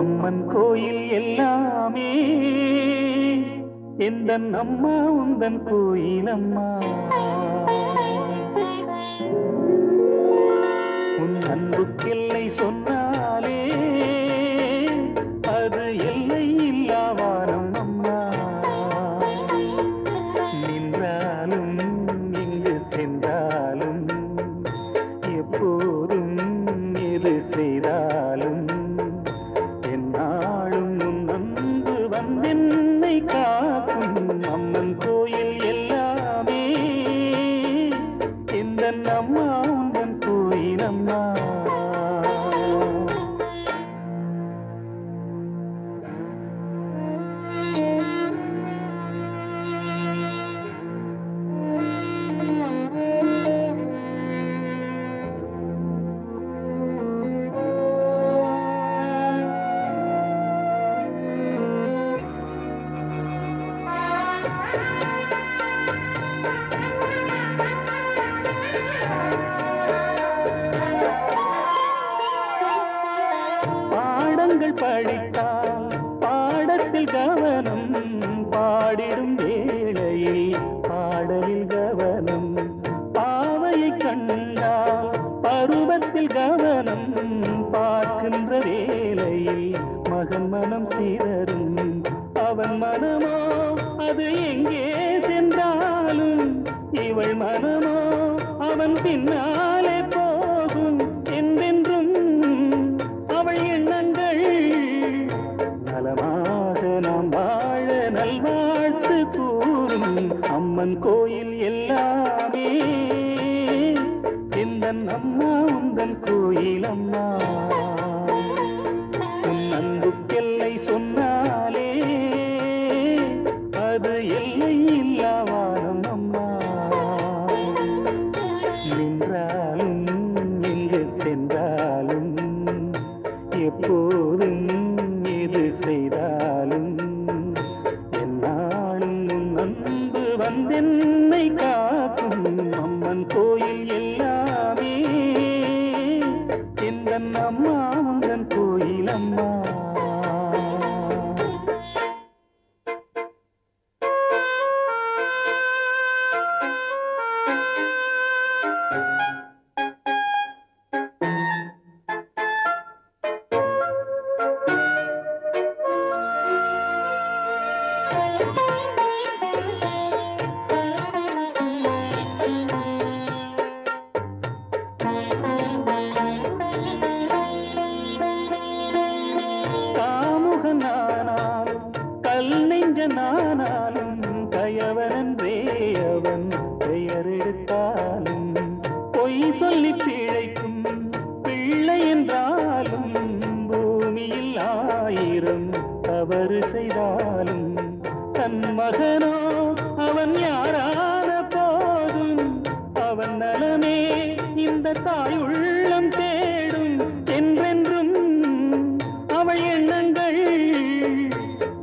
அம்மன் கோயில் எல்லாமே எந்தன் அம்மா உந்தன் கோயில் அம்மா. உன் அன்புக்கெல்லை சொன்னாலே அது எல்லை இல்லாவானம் அம்மா. நின்றாலும் எங்கு சென்றாலும் எப்போதும் எது செய்தாலும் என்னாலும் உன் அன்பு வந்தென்னை காக்கும். அம்மன் கோயில் எல்லாமே எந்தன் அம்மா உந்தன் கோயில் அம்மா. படித்தால் பாடத்தில் கவனம், பாடிடும் வேளையில் பாடலில் கவனம். பாவையை கண்டால் பருவத்தில் கவனம், பார்க்கின்ற வேளையில் மகன் மனம் சிதறும். அவன் மனமோ அது எங்கே சென்றாலும், இவள் மனமோ அவன் பின்னாலே போகும். என்றென்றும் அவள் எண்ணங்கள் நலமாக நாம் வாழ நல்வாழ்த்து கூறும். அம்மன் கோயில் எல்லாமே எந்தன் அம்மா உந்தன் கோயில் அம்மா. உன் அன்புக்கெல்லை சொன்னாலே அது எல்லை இல்லாவானம் அம்மா. நின்றாலும் எங்கு சென்றாலும் எப்போதும் எது செய்தாலும் என்னாலும் உன் அன்பு வந்தென்னை காக்கும். அம்மன் கோயில் எல்லாமே எந்தன் அம்மா உந்தன் கோயில் அம்மா. காமுகனானாலும் கல் நெஞ்சனானாலும் கயவனன்றே அவன் பெயர் எடுத்தாலும், பொய் சொல்லி பிழைக்கும் பிள்ளை என்றாலும் பூமியில் 1000 தவறு செய்தாலும் தன் மகனோ அவன் யாரான போதும் அவன் நலமே இந்த தாய் உள்ளம் தேடும். என்றென்றும் அவள் எண்ணங்கள்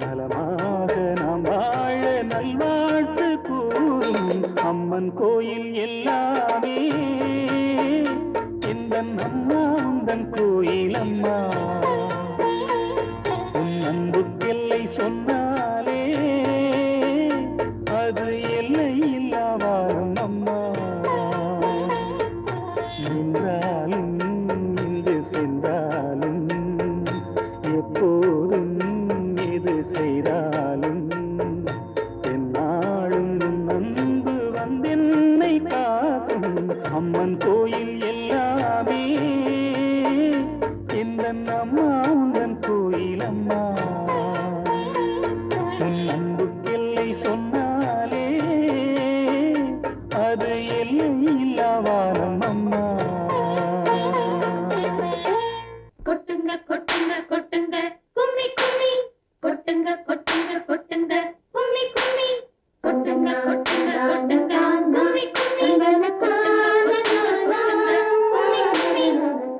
நலமாக நாம் வாழ நல்வாழ்த்து கூறும். அம்மன் கோயில் எல்லாமே எந்தன் அம்மா உந்தன் கோயில் அம்மா. உன் அன்புக்கெல்லை சொன்னாலே அது எல்லை இல்லாவானம் அம்மா. நின்றாலும் எங்கு சென்றாலும் எப்போதும் எது செய்தாலும் என்னாலும் உன் அன்பு வந்தென்னை காக்கும். அம்மன் கோயில் எல்லாமே எந்தன் அம்மா உந்தன் கோயில் அம்மா. உன் அன்புக்கெல்லை சொன்னாலே அது எல்லை இல்லாவானம் அம்மா. கொட்டுங்க கொட்டுங்க கொட்டுங்க கும்மி கும்மி, கொட்டுங்க கொட்டுங்க கொட்டுங்க கும்மி கும்மி, கொட்டுங்க கொட்டுங்க கொட்டுங்க கும்மி கும்மி,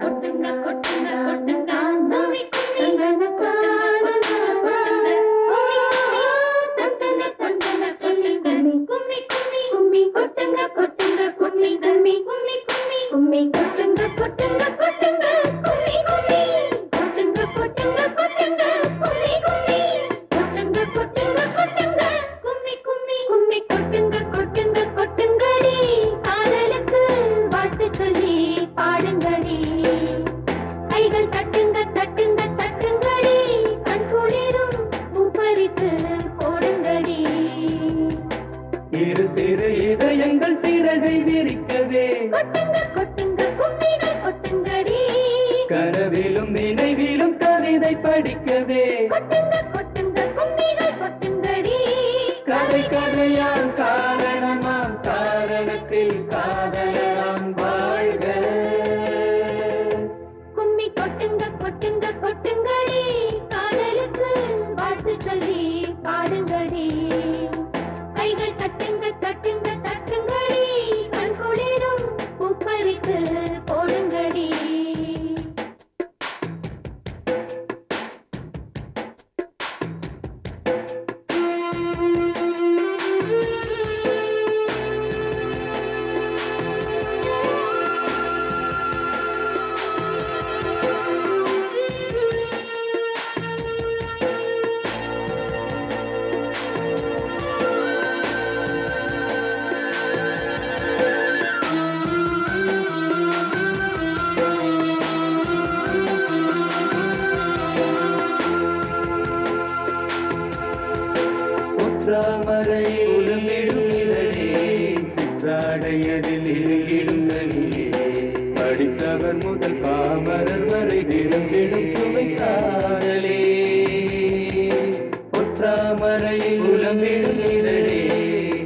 கொட்டுங்க கொட்டுங்க கொட்டுங்க கும்மி கும்மி, கும்மி கொட்டுங்க கொட்டுங்க கும்மி கும்மி, கும்மி கும்மி கும்மி கொட்டுங்க கொட்டுங்க கொட்டுங்க கும்மி கும்மி, கொட்டுங்க கொட்டுங்க கொட்டுங்க படிக்கவே கொட்டுங்க கொட்டுங்க கும்மிகள் கொட்டுங்கடி கதை கதையாம் காரணமாம் காரணத்தில் காதலராம் வாழ்க கும்மி கொட்டுங்க கொட்டுங்க கொட்டுங்கடி காதலுக்கு வாழ்த்து சொல்லி பாடுங்கடி கைகள் தட்டுங்க தட்டுங்க தட்டுங்கடி கண் குளிரும் பூப்பறித்து போடுங்கடி ஒற்றாமரையில் உலமிடும் இதழே சிற்றாடையதில் இருகிடுங்கனிலே படித்தவர் முதல் பாமரர் வரை விரும்பிடும் சுவை காதலே ஒற்றாமரையில் உலமிடும் இதழே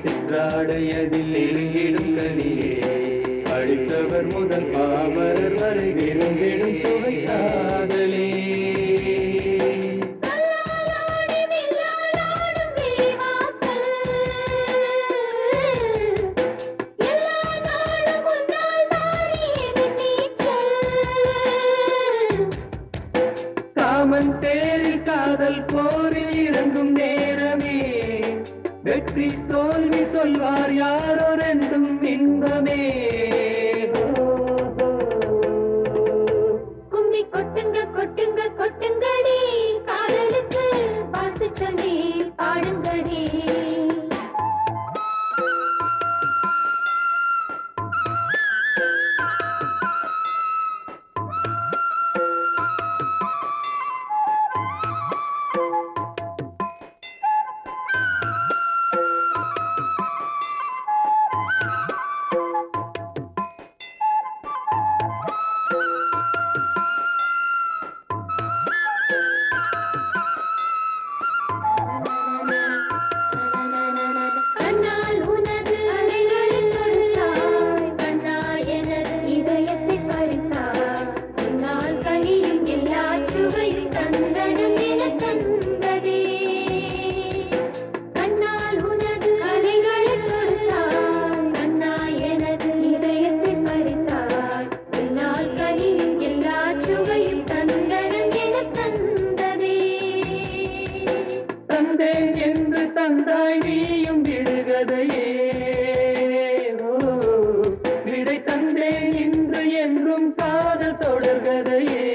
சிற்றாடையதில் இருகிடுங்கனிலே படித்தவர் முதல் பாமரர் வரை விரும்பிடும் சுவை காதலே காமன் தேரில் காதல் போரில் இறங்கும் நேரமே வெற்றி தோல்வி சொல்வார் யாரோ ரெண்டும் இன்பமே கும்மி கொட்டுங்க கொட்டுங்க கொட்டுங்கடி காதலுக்கு வாழ்த்து சொல்லி பாடுங்கடி கண்ணால் உனது அலைகளில் தொடுத்தாய் கண்ணா எனது இதயத்தை பறித்தாய் உன்னால் கனியும் எல்லா சுவையும் தந்தனம் என தந்ததே கண்ணால் உனது அலைகளில் தொடுத்தாய் கண்ணா எனது இதயத்தை பறித்தாய் உன்னால் கனியும் எல்லா சுவையும் தந்தனம் என தந்ததே தந்தேன் என்று தந்தாய் நீயும் விடுகதையே விடை தந்தேன் இன்று என்றும் காதல் தொடர்கதையே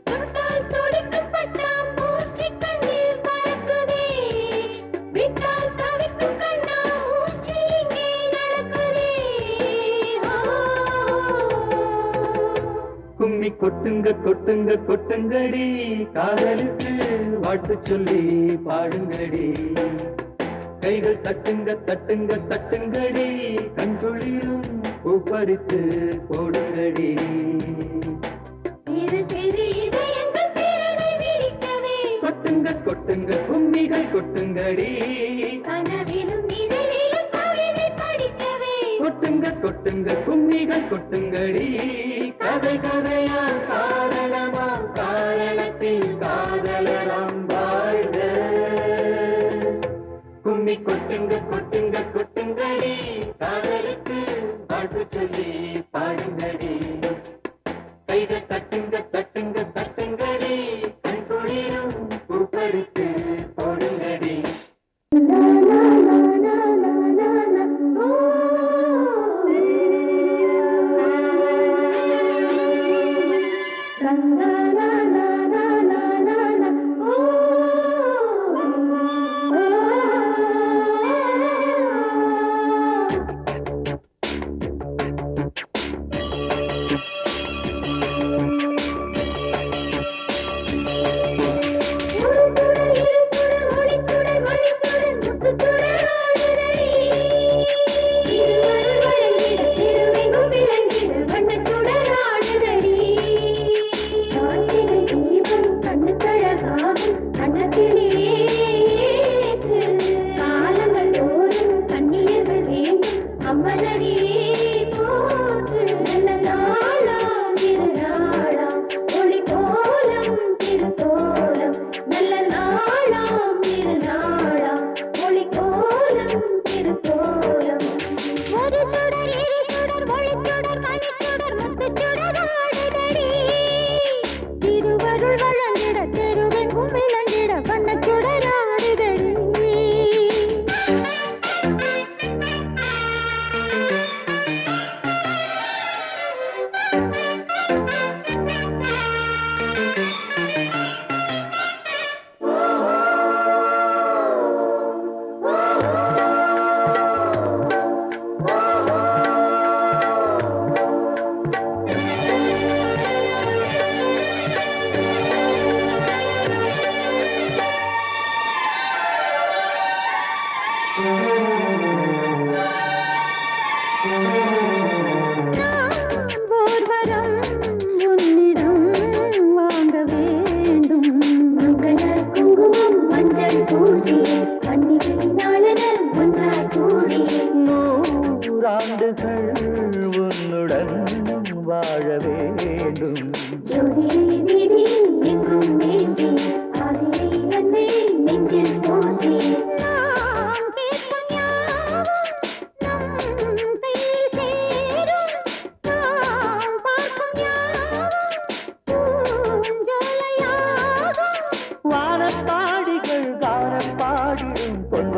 தொட்டால் துடிக்கப்பட்ட பூச்சி கண்ணில் பறக்குதே விட்டால் தவிக்கும் கண்ணா மூச்சு இங்கே நடக்குதே கும்மி கொட்டுங்க கொட்டுங்க கொட்டுங்கடி காதலுக்கு வாழ்த்து சொல்லி பாடுங்கடி கைகள் தட்டுங்க தட்டுங்க தட்டுங்கடி கண்குளிரும் பூப்பறித்து போடுங்கடி இரு சிறு இதயங்கள் சிறகை விரிக்கவே கொட்டுங்க கொட்டுங்க கும்மிகள் கொட்டுங்கடி கனவிலும் நினைவிலும் கவிதை படிக்கவே கொட்டுங்க கொட்டுங்க கும்மிகள் கொட்டுங்கடி கதை கதையாம் காரணமாம் காரணத்தில் காதலராம் வாழ்க கும்மி கொட்டுங்க கொட்டுங்க கொட்டுங்கடி காதலுக்கு வாழ்த்து சொல்லி பாடுங்கடி கைகள் தட்டுங்க தட்டுங்க தட்டுங்கடி கண் குளிரும் பூப்பறித்து போடுங்கடி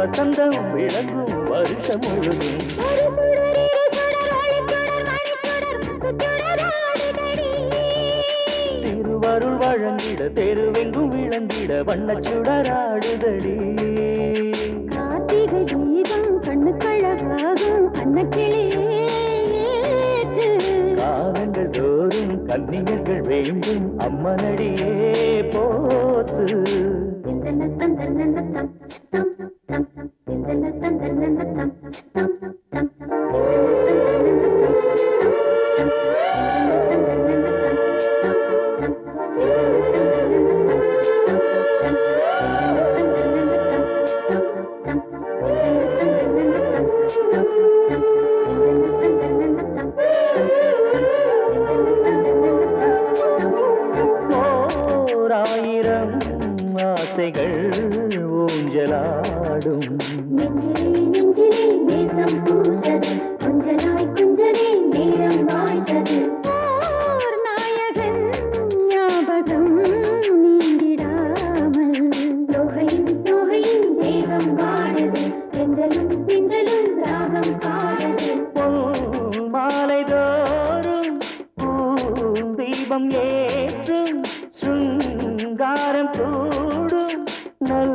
வசந்தம் விளங்கும் வருஷம் முழுதும் ஒரு சுடர் இரு சுடர் ஒளிச்சுடர் மணிச்சுடர் முத்துச்சுடர் ஆடுதடி. திருவருள் வழங்கிட தெருவெங்கும் விளங்கிட வண்ணச்சுடராடுதடி. கார்த்திகை தீபம் கண்ணுக்கழகாகும் அன்னக்கிளியே ஏற்று. காலங்கள் தோறும் கன்னியர்கள் வேண்டும் அம்மனடியே போத்து. தந்தன தந்தன தம் தம் தம் தம் தந்தன தந்தன தம் தம் தம் தம் ஓராயிரம் ஆசைகள் ஊஞ்சலாடும். நெஞ்சிலே நெஞ்சிலே நேசம் பூத்தது கொஞ்சலாய் கொஞ்சலே நேரம் வாய்த்தது. ஓர் நாயகன் ஞாபகம் நீங்கிடாமல் தோகையின் தோகையின் தேகம் வாடுது. தென்றலும் தென்றலும் ராகம் பாடுது. மாலை தோறும் தீபம் ஏற்றும் சுங்காரம் கூடும் நல்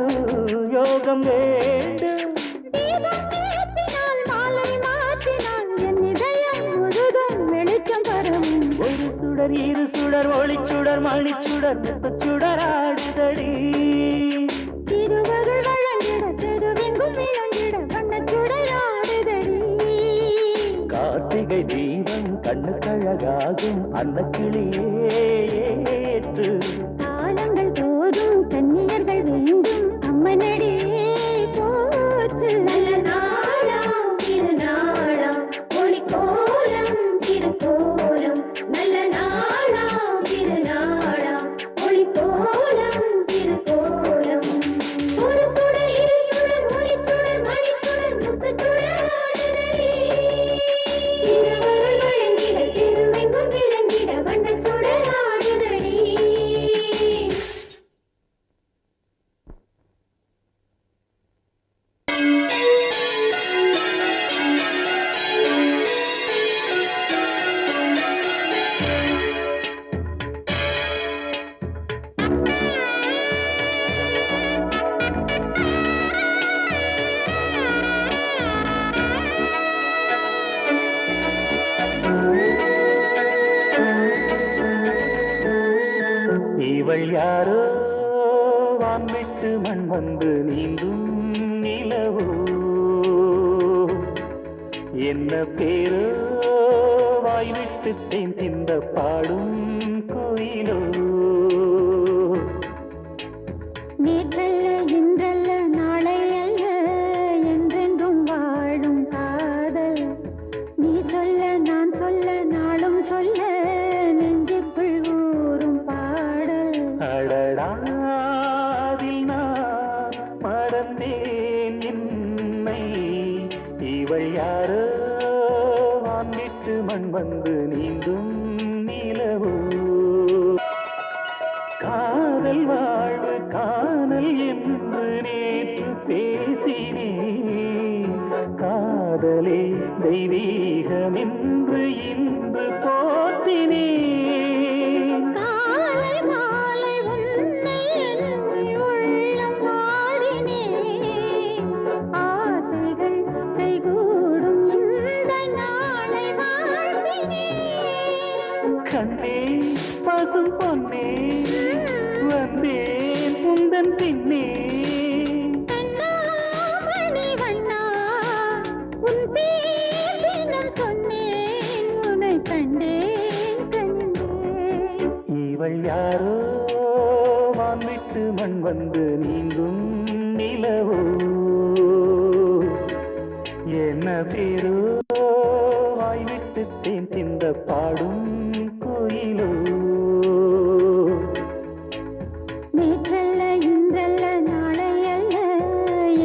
யோகம் வேண்டும். தீபம் ஏற்றினால் மாலை மாற்றினால் என் இதயம் முழுதும் வெளிச்சம் பரவும். ஒரு சுடர் இரு சுடர் ஒளிச்சுடர் மணிச்சுடர் சுடராடுதடி. திருவருள் வழங்கிட தெருவெங்கும் விளங்கிட வண்ணச்சுடராடுதடி. கார்த்திகை தீபம் கண்ணுக்கழகாகும் அன்னக்கிளியே ஏற்று. காலங்கள் தோறும் கன்னியர்கள் வேண்டும் அம்மனடியே போற்று. நல்ல நாளாம் திருநாளாம் ஒளிக்கோலம் திருக்கோலம். நல்ல நாளாம் திருநாளாம் ஒளிக்கோலம் திருக்கோலம். ஒரு சுடர் இரு சுடர் ஒளிச்சுடர் மணிச்சுடர் முத்துச்சுடர் ஆடுதடி. திருவருள் வழங்கிட திருவெங்கும் விளங்கிட வண்ணச்சுடர் ஆடுதடி. இவள் யாரோ வான்விட்டு மண் வந்து நீந்தும் நிலவோ. என்ன பேரோ வாய்விட்டு தேன் சிந்த பாடும் கோயிலோ. நேற்றல்ல இன்றல்ல நாளை அல்ல என்றென்றும் வாழும் காதல். நீ சொல்ல நான் சொல்ல நாளும் சொல்ல நெஞ்சுக்குள் ஊறும் பாடல். அடடாதில் நான் மறந்தேன் என்னை. இவள் யாரோ வான்விட்டு மண் வந்து நீந்தும் நிலவோ. காதல் வாழ்வு காணல் என்று நேற்று பேசினேன். காதலே தெய்வீகம் என்று இன்று போற்றினேன். காலை மாலை உன்னை எண்ணி உள்ளம் நாடினேன். ஆசைகள் கைகூடும் இந்த நாளை வாழ்த்தினேன். கண்ணே பசும் பொன்னே வந்தேன் உந்தன் பின்னே. கண்ணாமணி வண்ணா உன் பேர் தினம் சொன்னேன். உன்னை கண்டேன் கண்டேன். இவள் யாரோ வான்விட்டு மண் வந்து நீந்தும் நிலவோ. என்ன பேரோ வாய்விட்டு தேன் சிந்த பாடும் கோயிலோ. நேற்றல்ல இன்றல்ல நாளை அல்ல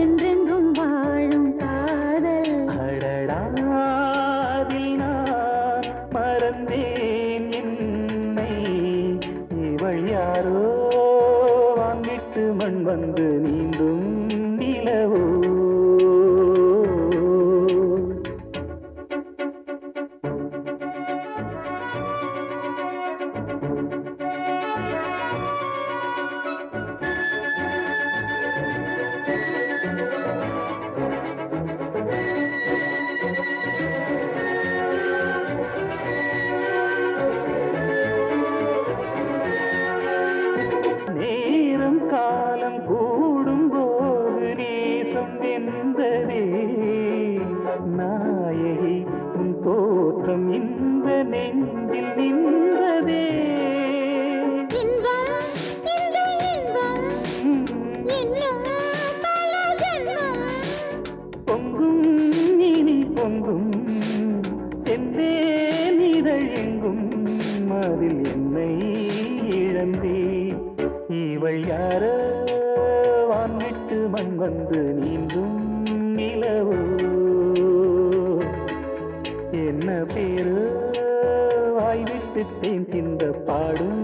என்றென்றும் வாழும் காதல். அடடாதில் நான் மறந்தேன் என்னை. இவள் யாரோ வான்விட்டு மண் வந்து நீந்தும் நிலவோ. வந்தே இவள் யாரோ வான் விட்டு மண் வந்து நீந்தும் நிலவோ என்ன பேரு வாய் விட்டு தேன் சிந்த பாடும்